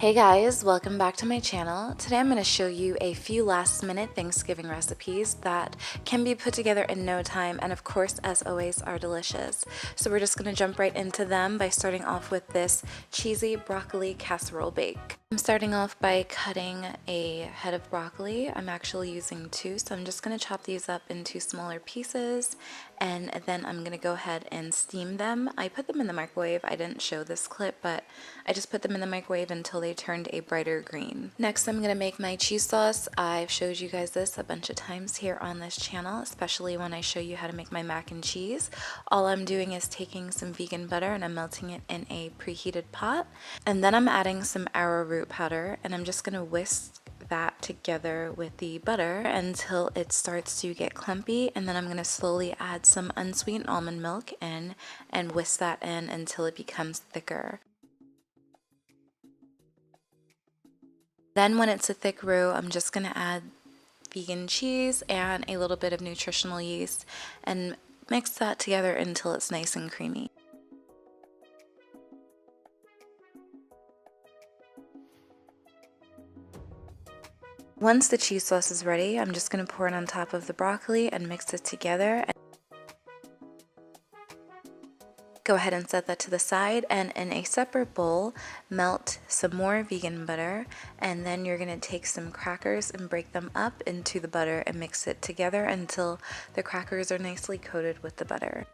Hey guys, welcome back to my channel. Today I'm going to show you a few last minute Thanksgiving recipes that can be put together in no time and of course as always are delicious. So we're just going to jump right into them by starting off with this cheesy broccoli casserole bake. I'm starting off by cutting a head of broccoli. I'm actually using two, so I'm just going to chop these up into smaller pieces and then I'm going to go ahead and steam them. I put them in the microwave. I didn't show this clip, but I just put them in the microwave until they turned a brighter green. Next, I'm going to make my cheese sauce. I've showed you guys this a bunch of times here on this channel, especially when I show you how to make my mac and cheese. All I'm doing is taking some vegan butter and I'm melting it in a preheated pot. And then I'm adding some arrowroot powder and I'm just going to whisk that together with the butter until it starts to get clumpy, and then I'm going to slowly add some unsweetened almond milk in and whisk that in until it becomes thicker. Then when it's a thick roux, I'm just going to add vegan cheese and a little bit of nutritional yeast and mix that together until it's nice and creamy. Once the cheese sauce is ready, I'm just going to pour it on top of the broccoli and mix it together. Go ahead and set that to the side, and in a separate bowl, melt some more vegan butter, and then you're going to take some crackers and break them up into the butter and mix it together until the crackers are nicely coated with the butter.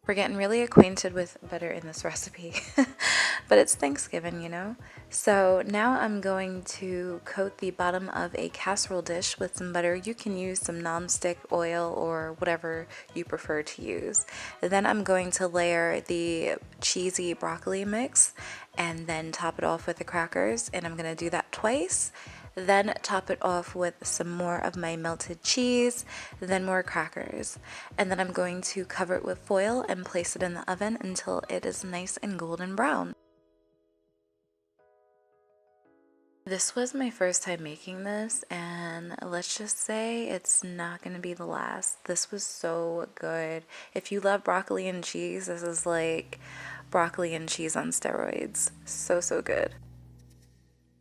We're getting really acquainted with butter in this recipe, but it's Thanksgiving, you know? So now I'm going to coat the bottom of a casserole dish with some butter. You can use some nonstick oil or whatever you prefer to use. And then I'm going to layer the cheesy broccoli mix and then top it off with the crackers, and I'm going to do that twice. Then top it off with some more of my melted cheese, then more crackers. And then I'm going to cover it with foil and place it in the oven until it is nice and golden brown. This was my first time making this, and let's just say it's not going to be the last. This was so good. If you love broccoli and cheese, this is like broccoli and cheese on steroids. So good.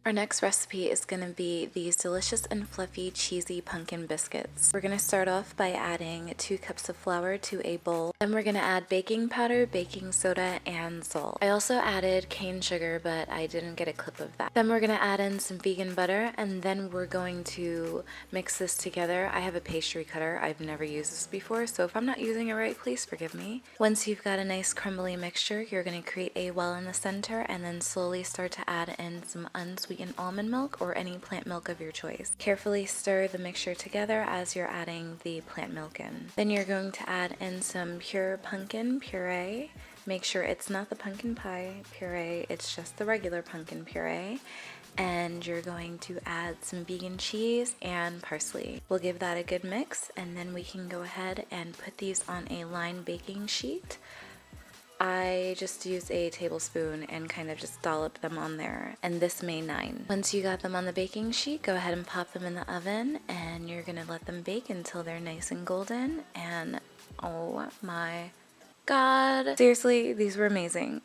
Our next recipe is going to be these delicious and fluffy cheesy pumpkin biscuits. We're going to start off by adding 2 cups of flour to a bowl. Then we're going to add baking powder, baking soda, and salt. I also added cane sugar, but I didn't get a clip of that. Then we're going to add in some vegan butter, and then we're going to mix this together. I have a pastry cutter. I've never used this before, so if I'm not using it right, please forgive me. Once you've got a nice crumbly mixture, you're going to create a well in the center and then slowly start to add in some unsweetened almond milk or any plant milk of your choice. Carefully stir the mixture together as you're adding the plant milk in. Then you're going to add in some pure pumpkin puree. Make sure it's not the pumpkin pie puree, it's just the regular pumpkin puree. And you're going to add some vegan cheese and parsley. We'll give that a good mix, and then we can go ahead and put these on a lined baking sheet. I just use a tablespoon and kind of just dollop them on there, and this May 9. Once you got them on the baking sheet, go ahead and pop them in the oven, and you're gonna let them bake until they're nice and golden, and oh my god, seriously, these were amazing.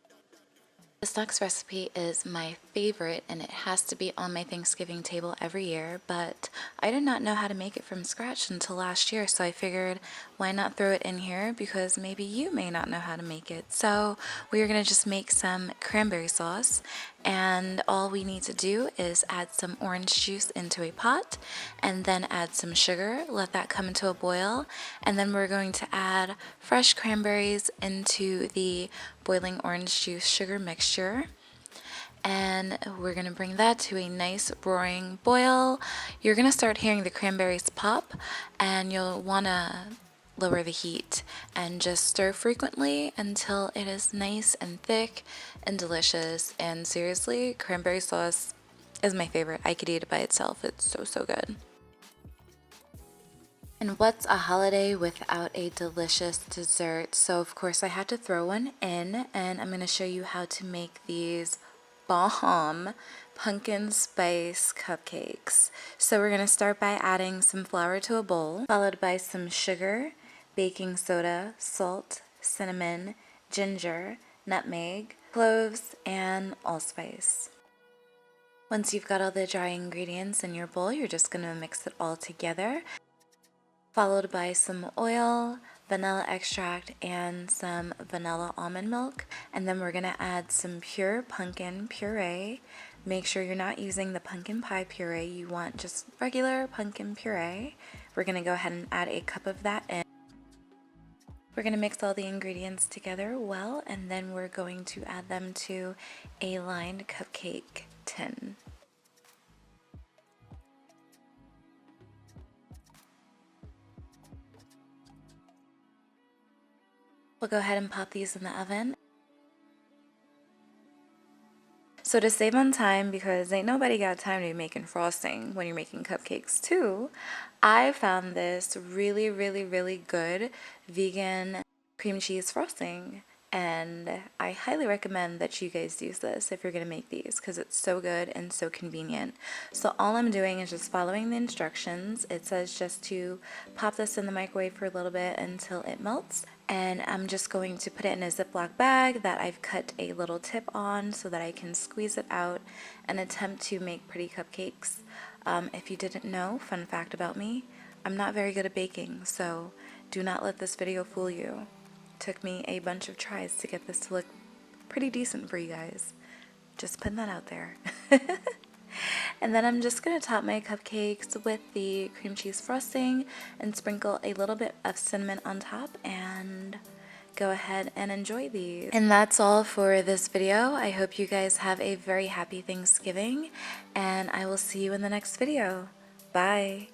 This next recipe is my favorite, and it has to be on my Thanksgiving table every year, but I did not know how to make it from scratch until last year, so I figured why not throw it in here, because maybe you may not know how to make it. So we are going to just make some cranberry sauce, and all we need to do is add some orange juice into a pot and then add some sugar, let that come into a boil, and then we're going to add fresh cranberries into the boiling orange juice sugar mixture, and we're going to bring that to a nice roaring boil. You're going to start hearing the cranberries pop, and you'll want to lower the heat and just stir frequently until it is nice and thick and delicious. And seriously, cranberry sauce is my favorite. I could eat it by itself. It's so good. And what's a holiday without a delicious dessert? So of course I had to throw one in, and I'm going to show you how to make these bomb pumpkin spice cupcakes. So we're going to start by adding some flour to a bowl, followed by some sugar, baking soda, salt, cinnamon, ginger, nutmeg, cloves, and allspice. Once you've got all the dry ingredients in your bowl, you're just going to mix it all together, followed by some oil, vanilla extract, and some vanilla almond milk. And then we're going to add some pure pumpkin puree. Make sure you're not using the pumpkin pie puree. You want just regular pumpkin puree. We're going to go ahead and add a cup of that in. We're going to mix all the ingredients together well, and then we're going to add them to a lined cupcake tin. We'll go ahead and pop these in the oven. So to save on time, because ain't nobody got time to be making frosting when you're making cupcakes too, I found this really, really, really good vegan cream cheese frosting. And I highly recommend that you guys use this if you're going to make these, because it's so good and so convenient. So all I'm doing is just following the instructions. It says just to pop this in the microwave for a little bit until it melts. And I'm just going to put it in a Ziploc bag that I've cut a little tip on so that I can squeeze it out and attempt to make pretty cupcakes. If you didn't know, fun fact about me, I'm not very good at baking, so do not let this video fool you. Took me a bunch of tries to get this to look pretty decent for you guys. Just putting that out there. And then I'm just going to top my cupcakes with the cream cheese frosting and sprinkle a little bit of cinnamon on top and go ahead and enjoy these. And that's all for this video. I hope you guys have a very happy Thanksgiving, and I will see you in the next video. Bye!